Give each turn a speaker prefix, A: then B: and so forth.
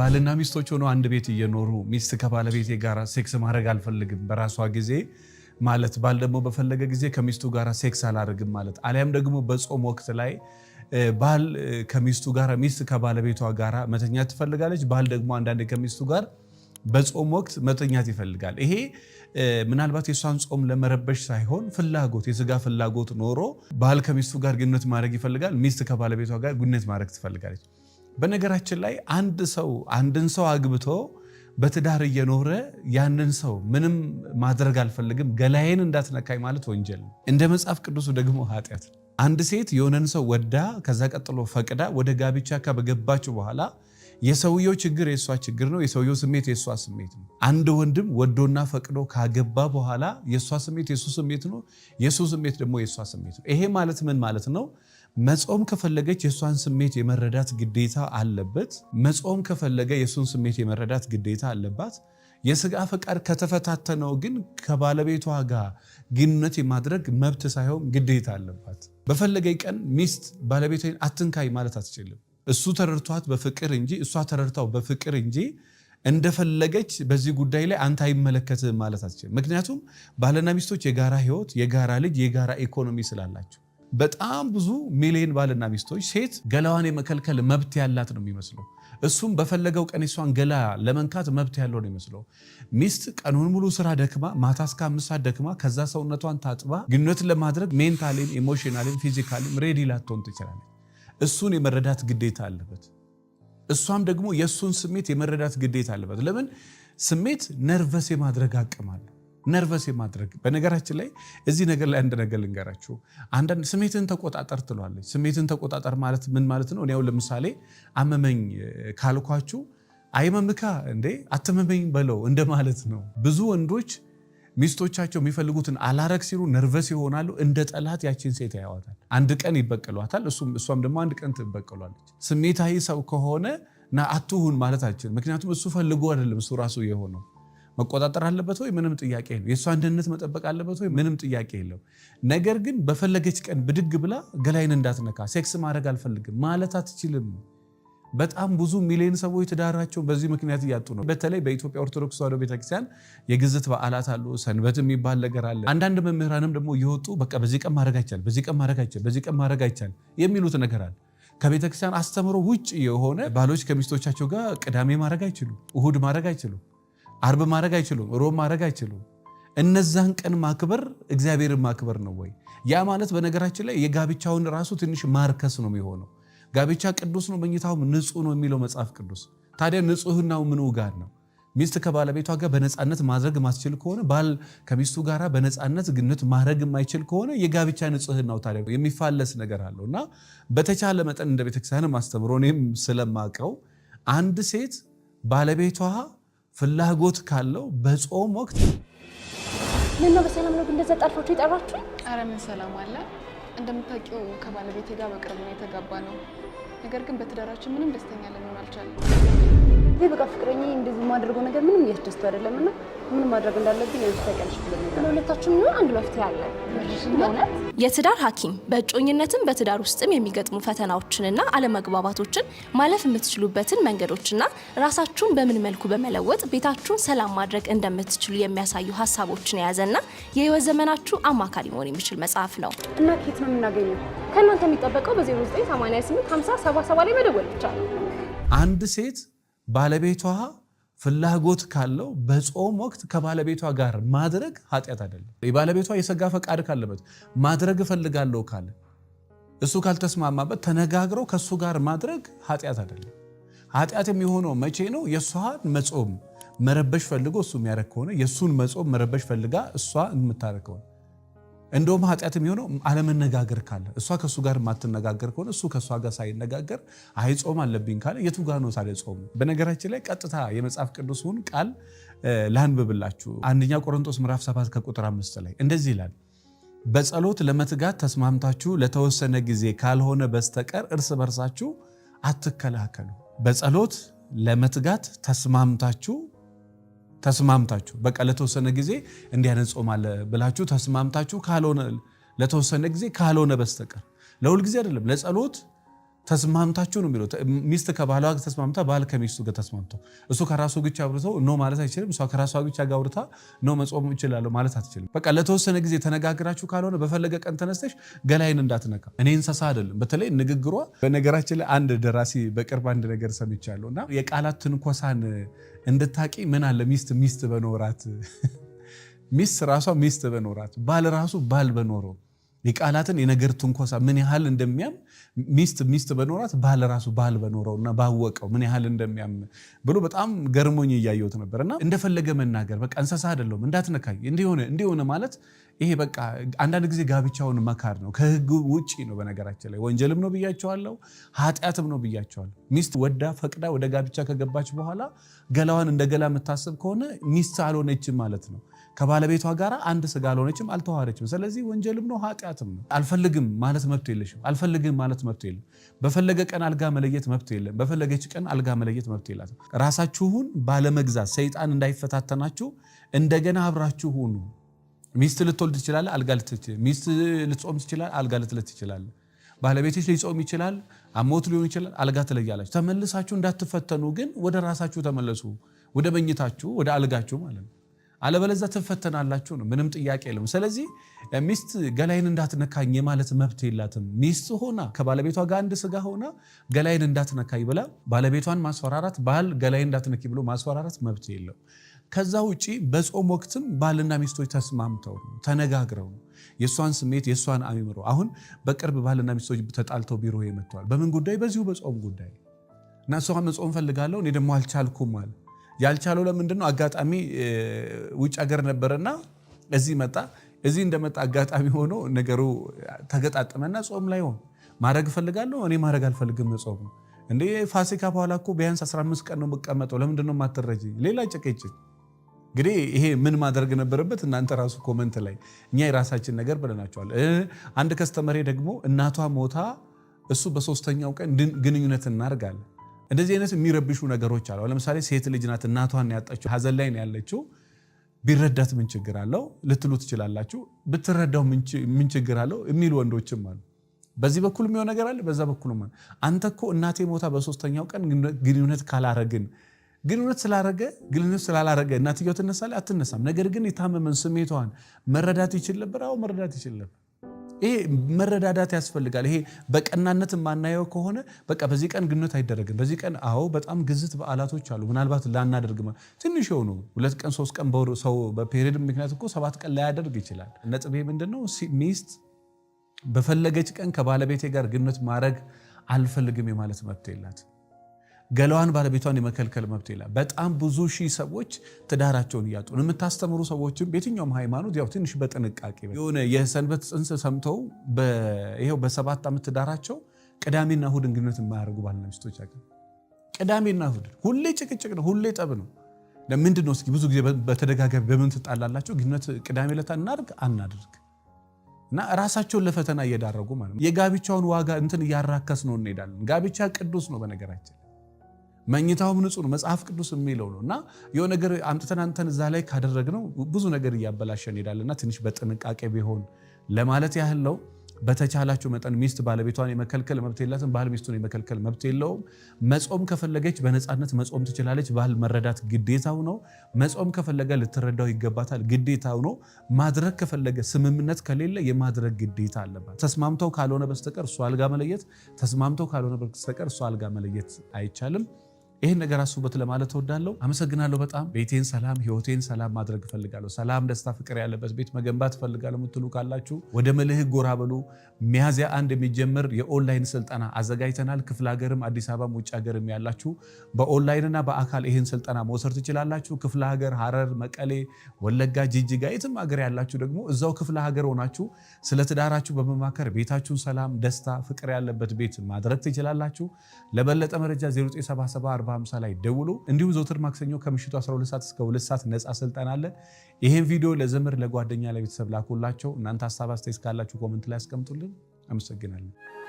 A: ባልና ሚስቶች ሆነው አንድ ቤት እየኖሩ ሚስት ከባለቤቴ ጋር ሴክስ ማድረግ አልፈልግም በራሷ ጊዜ ማለት ባል ደግሞ በፈለገ ጊዜ ከሚስቱ ጋር ሴክስ አላደርግም ማለት አሊያም ደግሞ በጾም ወቅት ላይ ባል ከሚስቱ ጋር ሚስት ከባለቤቷ ጋር መተኛት ትፈልጋለች ባል ደግሞ አንዳንዴ ከሚስቱ ጋር በጾም ወቅት መተኛት ይፈልጋል ይሄ ምናልባት የሷን ጾም ለመረበሽ ሳይሆን ፍላጎት የስጋ ፍላጎት ኖሮ ባል ከሚስቱ ጋር ግንኙነት ማድረግ ይፈልጋል ሚስት ከባለቤቷ ጋር ግንኙነት ማድረግ ትፈልጋለች በነገራችን ላይ አንድን ሰው አግብቶ በትዳር እየኖረ ያንን ሰው ምንም ማድረግ አልፈልግም ገላዬን እንዳትነካይ ማለት ወንጀል እንደ መጽሐፍ ቅዱስ ደግሞ ኃጢአት አንድ ሴት የሆነን ሰው ወዳ ከዛ ቀጥሎ ፈቅዳ ወደ ጋብቻ ከገባችው በኋላ የሰውየው ችግር የሷ ችግር ነው የሰውየው ስሜት የሷ ስሜት ነው አንድ ወንድም ወዶና ፈቅዶ ካገባ በኋላ የሷ ስሜት የሱ ስሜት ነው የሱ ስሜት ደግሞ የሷ ስሜት ነው ይሄ ማለት ምን ማለት ነው መጾም ከፈለገች የሷን ስሜት የመረዳት ግዴታ አለበት መጾም ከፈለገ የሱን ስሜት የመረዳት ግዴታ አለባት የስጋ ፈቃድ ከተፈታተነው ግን ከባለቤቷ ጋር ግንኙነት የማድረግ መብት ሳይሆን ግዴታ አለባት በፈለገኝ ቀን ሚስት ባለቤቷን አትንካይ ማለት አትችልም እሱ ተረድቷት በፍቅር እንጂ እሷ ተረድታው በፍቅር እንጂ እንደፈለገች በዚህ ጉዳይ ላይ አንተ አይመለከትም ማለት አትችልም ምክንያቱም ባልና ሚስቶች የጋራ ህይወት የጋራ ልጅ የጋራ ኢኮኖሚ ስላላቸው በጣም ብዙ ሚሊዮን ባልና ሚስቶች ሴት ገላዋን የመከልከል መብት ያላት ነው የሚመስለው እሱም በፈለገው ቀን እሷን ገላ ለመንካት መብት ያለው ነው የሚመስለው ሚስት ቀኑን ሙሉ ስራ ደክማ ማታ እስከ 5 ሰዓት ደክማ ከዛ ሰውነቷን ታጥባ ግንኙነት ለማድረግ ሜንታሊም ኢሞሽናሊም ፊዚካሊም ሬዲ ላትሆን ትችላለች እሱን የመረዳት ግዴታ አለበት እሷም ደግሞ የሱን ስሜት የመረዳት ግዴታ አለበት ለምን ስሜት ነርቨስ የማድረግ አቅም አለው ነርቨስ የማድረግ በነገራችን ላይ እዚህ ነገር ላይ አንድ ነገር ልንገራችሁ አንዳንድ ስሜትን ተቆጣጠር ትሏለች ስሜትን ተቆጣጠር ማለት ምን ማለት ነው እኔው ለምሳሌ አመመኝ ካልኳችሁ አይመምካ እንዴ አትመመኝ በለው እንደማለት ነው ብዙ ወንዶች ሚስቶቻቸው የሚፈልጉትን አላረክ ሲሉ ነርቨስ ይሆናሉ እንደ ጠላት ያቺን ሴት ያያዋታል አንድ ቀን ይበቀሏታል እሷም ደግሞ አንድ ቀን ትበቀሏለች ስሜታዊ ሰው ከሆነ ና አትሁን ማለት አይችልም ምክንያቱም እሱ ፈልጎ አይደለም እሱ ራሱ የሆነው መቆጣጠር አለበት ወይ ምንም ጥያቄ የለው የሷ አንድነት መጠበቅ አለበት ወይ ምንም ጥያቄ የለው ነገር ግን በፈለገች ቀን ብድግ ብላ ገላይን እንዳትነካ ሴክስ ማድረግ አልፈልግም ማለት አትችልም በጣም ብዙ ሚሊዮን ሰዎች ትዳራቸው በዚህ ምክንያት እያጡ ነው በተለይ በኢትዮጵያ ኦርቶዶክስ ተዋሕዶ ቤተክርስቲያን የግዝት በዓላት አሉ ሰንበት የሚባል ነገር አለ አንዳንድ መምህራንም ደግሞ ይወጡ በቃ በዚህ ቀን ማድረግ አይቻል በዚህ ቀን ማድረግ አይቻል በዚህ ቀን ማድረግ አይቻል የሚሉት ነገር አለ ከቤተክርስቲያን አስተምሮ ውጭ የሆነ ባሎች ከሚስቶቻቸው ጋር ቅዳሜ ማድረግ አይችሉ እሁድ ማድረግ አይችሉ አርብ ማድረግ አይችሉም ሮብ ማድረግ አይችሉም እነዛን ቀን ማክበር እግዚአብሔርን ማክበር ነው ወይ ያ ማለት በነገራችን ላይ የጋብቻውን ራሱ ትንሽ ማርከስ ነው የሚሆነው ጋብቻ ቅዱስ ነው መኝታውም ንጹህ ነው የሚለው መጽሐፍ ቅዱስ ታዲያ ንጹህናው ምን ጋር ነው ሚስት ከባለቤቷ ጋር በነፃነት ማድረግ ማስችል ከሆነ ባል ከሚስቱ ጋር በነፃነት ግንኙነት ማድረግ የማይችል ከሆነ የጋብቻ ንጹህናው ታዲያ የሚፋለስ ነገር አለውና በተቻለ መጠን እንደ ቤተክርስቲያን ማስተምሮ እኔም ስለማቀው አንድ ሴት ባለቤቷ ፍላጎት ካለው በጾም ወቅት
B: ምን ነው በሰላም ነው እንደዛ ጣልፋችሁ ይጣራችሁ
C: አረ ምን ሰላም አለ እንደምታውቂው ከባለቤቴ ጋር በቅርብ ነው የተጋባ ነው ነገር ግን በትዳራችን ምንም ደስተኛ ልንሆን አልቻልንም
B: ይሄ በቃ ፍቅረኛ እንደዚህ ማድረገው ነገር ምንም እያስደስተው አይደለምና ምን ማድረግ እንዳለብኝ ያስተካክልሽ ብለን ነው ለሁለታችን ነው አንድ መፍትሄ አለ እውነት
D: የትዳር ሐኪም በእጮኝነትም በትዳር ውስጥም የሚገጥሙ ፈተናዎችንና አለመግባባቶችን ማለፍ የምትችሉበትን መንገዶችና ራሳችሁን በምን መልኩ በመለወጥ ቤታችሁን ሰላም ማድረግ እንደምትችሉ የሚያሳዩ ሐሳቦችን የያዘና የህይወት ዘመናችሁ አማካሪ መሆን የሚችል መጽሐፍ ነው
B: እና ከየት ነው የምናገኘው ከእናንተ የሚጠበቀው በ0988 50 77 ላይ መደወል ብቻ ነው
A: አንድ ሴት ባለቤቷ ፍላጎት ካለው በጾም ወቅት ከባለቤቷ ጋር ማድረግ ኃጢአት አይደለም የባለቤቷ የሰጋ ፈቃድ ካለበት ማድረግ ፈልጋለሁ ካለ እሱ ካልተስማማበት ተነጋግረው ከሱ ጋር ማድረግ ኃጢአት አይደለም ኃጢአት የሚሆነው መቼ ነው የሷን መጾም መረበሽ ፈልጎ እሱ የሚያረክ ከሆነ የሱን መጾም መረበሽ ፈልጋ እሷ የምታረክ ከሆነ እንደውም ኃጢአት የሚሆነው አለመነጋገር ካለ እሷ ከሱ ጋር ማትነጋገር ከሆነ እሱ ከሷ ጋር ሳይነጋገር አይ ጾም አለብኝ ካለ የቱ ጋር ነው ታዲያ ጾም በነገራችን ላይ ቀጥታ የመጽሐፍ ቅዱስን ቃል ላንብብላችሁ አንደኛ ቆሮንቶስ ምዕራፍ 7 ከቁጥር 5 ላይ እንደዚህ ይላል በጸሎት ለመትጋት ተስማምታችሁ ለተወሰነ ጊዜ ካልሆነ በስተቀር እርስ በርሳችሁ አትከላከሉ በጸሎት ለመትጋት ተስማምታችሁ በቃ ለተወሰነ ጊዜ እንዲያነጾም አለ ብላችሁ ተስማምታችሁ ካልሆነ ለተወሰነ ጊዜ ካልሆነ በስተቀር ለሁል ጊዜ አይደለም ለጸሎት ተስማምታችሁ ነው የሚለው። ሚስት ከባሏ ጋር ተስማምታ ባል ከሚስቱ ጋር ተስማምቶ እሱ ከራሱ ብቻ አውርተው ኖ ማለት አይችልም። እሷ ከራሷ ብቻ ጋር አውርታ ኖ መጾም እችላለሁ ማለት አትችልም። በቃ ለተወሰነ ጊዜ ተነጋግራችሁ ካልሆነ በፈለገ ቀን ተነስተሽ ገላይን እንዳትነካ። እኔ እንስሳ አይደለም። በተለይ ንግግሯ በነገራችን ላይ አንድ ደራሲ በቅርብ አንድ ነገር ሰምቻለሁ እና የቃላት ትንኮሳን እንድታቂ ምን አለ ሚስት በኖራት ሚስት ራሷ ሚስት በኖራት ባል ራሱ ባል በኖረው የቃላትን የነገር ትንኮሳ ምን ያህል እንደሚያም ሚስት በኖራት ባል ራሱ ባል በኖረውና ባወቀው ምን ያህል እንደሚያም ብሎ በጣም ገርሞኝ እያየሁት ነበርና እንደፈለገ መናገር በቃ እንስሳ አይደለም እንዳትነካኝ እንዲሆነ ማለት ይሄ በቃ አንዳንድ ጊዜ ጋብቻውን መካር ነው። ከህግ ውጪ ነው። በነገራችን ላይ ወንጀልም ነው ብያቸዋለሁ፣ ኃጢአትም ነው ብያቸዋለሁ። ሚስት ወዳ ፈቅዳ ወደ ጋብቻ ከገባች በኋላ ገላዋን እንደገላ የምታስብ ከሆነ ሚስት አልሆነችም ማለት ነው። ከባለቤቷ ጋር አንድ ስጋ አልሆነችም፣ አልተዋሃደችም። ስለዚህ ወንጀልም ነው ኃጢአትም ነው። አልፈልግም ማለት መብት የለሽም። አልፈልግም ማለት መብት የለም። በፈለገ ቀን አልጋ መለየት መብት የለም። በፈለገች ቀን አልጋ መለየት መብት የላትም። ራሳችሁን ባለመግዛት ሰይጣን እንዳይፈታተናችሁ እንደገና አብራችሁ ሁኑ። ሚስት ልትወልድ ትችላለህ፣ አልጋ ልትችል። ሚስት ልትጾም ትችላለህ፣ አልጋ ልትለት ትችላለህ። ባለቤትሽ ሊጾም ይችላል፣ አሞት ሊሆን ይችላል፣ አልጋ ትለያላችሁ። ተመልሳችሁ እንዳትፈተኑ ግን ወደ ራሳችሁ ተመለሱ፣ ወደ መኝታችሁ፣ ወደ አልጋችሁ ማለት ነው። አለበለዚያ ትፈተናላችሁ ነው። ምንም ጥያቄ የለም። ስለዚህ ሚስት ገላይን እንዳትነካኝ ማለት መብት የላትም። ሚስት ሆና ከባለቤቷ ጋር አንድ ስጋ ሆና ገላይን እንዳትነካኝ ብላ ባለቤቷን ማስፈራራት፣ ባል ገላይን እንዳትነኪ ብሎ ማስፈራራት መብት የለው። ከዛ ውጪ በጾም ወቅትም ባልና ሚስቶች ተስማምተው ተነጋግረው የሷን ስሜት የሷን አሚምሮ አሁን በቅርብ ባልና ሚስቶች ተጣልተው ቢሮ መጥተዋል። በምን ጉዳይ? በዚሁ በጾም ጉዳይ እና እሷ መጾም ፈልጋለሁ እኔ ደግሞ አልቻልኩም አለ። ያልቻለው ለምንድነው? አጋጣሚ ውጭ ሀገር ነበርና እዚህ መጣ። እዚህ እንደመጣ አጋጣሚ ሆኖ ነገሩ ተገጣጠመና ጾም ላይ ሆነ። ማድረግ ፈልጋለሁ እኔ ማድረግ አልፈልግም ጾም እንዴ ፋሲካ በኋላ እኮ ቢያንስ 15 ቀን ነው የምቀመጠው ለምንድነው ማትረጂ? ሌላ ጭቅጭቅ። እንግዲህ ይሄ ምን ማድረግ ነበረበት? እናንተ ራሱ ኮመንት ላይ እኛ የራሳችን ነገር ብለናቸዋል። አንድ ከስተመሬ ደግሞ እናቷ ሞታ እሱ በሶስተኛው ቀን ግንኙነት እናርጋለን። እንደዚህ አይነት የሚረብሹ ነገሮች አሉ። ለምሳሌ ሴት ልጅ ናት እናቷን ያጣችው ሀዘን ላይ ነው ያለችው። ቢረዳት ምን ችግር አለው ልትሉ ትችላላችሁ። ብትረዳው ምን ችግር አለው የሚሉ ወንዶችም አሉ። በዚህ በኩል የሚሆን ነገር አለ፣ በዛ በኩል ማለት አንተ እኮ እናቴ ሞታ በሶስተኛው ቀን ግንኙነት ካላረግን ግንኙነት ስላላረገ እናትየው ትነሳለች አትነሳም። ነገር ግን የታመመን ስሜቷን መረዳት ይችል ነበር። አዎ መረዳት ይችል ነበር። ይሄ መረዳዳት ያስፈልጋል። ይሄ በቀናነት የማናየው ከሆነ በቃ በዚህ ቀን ግንኙነት አይደረግም። በዚህ ቀን አዎ በጣም ግዝት በዓላቶች አሉ። ምናልባት ላናደርግ ትንሽ የሆኑ 2 ቀን 3 ቀን ሰው በፔሪድ ምክንያት እኮ 7 ቀን ላያደርግ ይችላል። ነጥቤ ምንድነው? ሚስት በፈለገች ቀን ከባለቤቴ ጋር ግንኙነት ማድረግ አልፈልግም የማለት መብት የላት። ገላዋን ባለቤቷን የመከልከል መብት የላት። በጣም ብዙ ሺህ ሰዎች ትዳራቸውን እያጡ ነው። የምታስተምሩ ሰዎችም በየትኛውም ሃይማኖት ያው ትንሽ በጥንቃቄ የሆነ የሰንበት ጽንስ ሰምተው ይሄው በ7 ዓመት ትዳራቸው ቅዳሜና እሁድን ግንኙነት የማያደርጉ ባልና ሚስቶች አሉ። ቅዳሜና እሁድ ሁሌ ጭቅጭቅ ነው፣ ሁሌ ጠብ ነው። ለምንድን ነው? እስኪ ብዙ ጊዜ በተደጋጋሚ በምን ትጣላላችሁ? ግንኙነት ቅዳሜ ዕለት አናድርግ እና ራሳቸውን ለፈተና እየዳረጉ ማለት ነው። የጋብቻውን ዋጋ እያራከስ ነው እንሄዳለን። ጋብቻ ቅዱስ ነው በነገራችን፣ መኝታውም ንጹህ ነው መጽሐፍ ቅዱስ የሚለው ነው። እና የሆነ ነገር አምጥተን አንተን እዛ ላይ ካደረግነው ብዙ ነገር እያበላሸን እንሄዳለንና ትንሽ በጥንቃቄ ቢሆን ለማለት ያህል ነው። በተቻላችሁ መጠን ሚስት ባለቤቷን የመከልከል መብት የላትም፣ ባል ሚስቱን የመከልከል መብት የለውም። መጾም ከፈለገች በነፃነት መጾም ትችላለች። ባል መረዳት ግዴታው ነው። መጾም ከፈለገ ልትረዳው ይገባታል፣ ግዴታው ነው። ማድረግ ከፈለገ ስምምነት ከሌለ የማድረግ ግዴታ አለባት። ተስማምተው ካልሆነ በስተቀር እሱ አልጋ መለየት አይቻልም። ይህን ነገር አስቡበት ለማለት እወዳለሁ። አመሰግናለሁ በጣም። ቤቴን ሰላም ህይወቴን ሰላም ማድረግ እፈልጋለሁ። ሰላም፣ ደስታ፣ ፍቅር ያለበት ቤት መገንባት እፈልጋለሁ የምትሉ ካላችሁ ወደ መልሕቅ ጎራ በሉ። ሚያዝያ 1 የሚጀምር የኦንላይን ስልጠና አዘጋጅተናል። ክፍለ ሀገርም አዲስ አበባም ውጭ ሀገርም ያላችሁ በኦንላይንና በአካል ይህን ስልጠና መውሰድ ትችላላችሁ። ክፍለ ሀገር ሐረር፣ መቀሌ፣ ወለጋ፣ ጅጅጋ የትም ሀገር ያላችሁ ደግሞ እዛው ክፍለ ሀገር ሆናችሁ ስለ ትዳራችሁ በመማከር ቤታችሁን ሰላም፣ ደስታ፣ ፍቅር ያለበት ቤት ማድረግ ትችላላችሁ። ለበለጠ መረጃ 0977 ላይ ደውሉ። እንዲሁም ዘውትር ማክሰኞ ከምሽቱ 12 ሰዓት እስከ 2 ሰዓት ነፃ ስልጠና አለ። ይሄን ቪዲዮ ለዘመድ ለጓደኛ ለቤተሰብ ላኩላቸው። እናንተ ሀሳብ አስተያየት ካላችሁ ኮሜንት ላይ አስቀምጡልን። አመሰግናለሁ።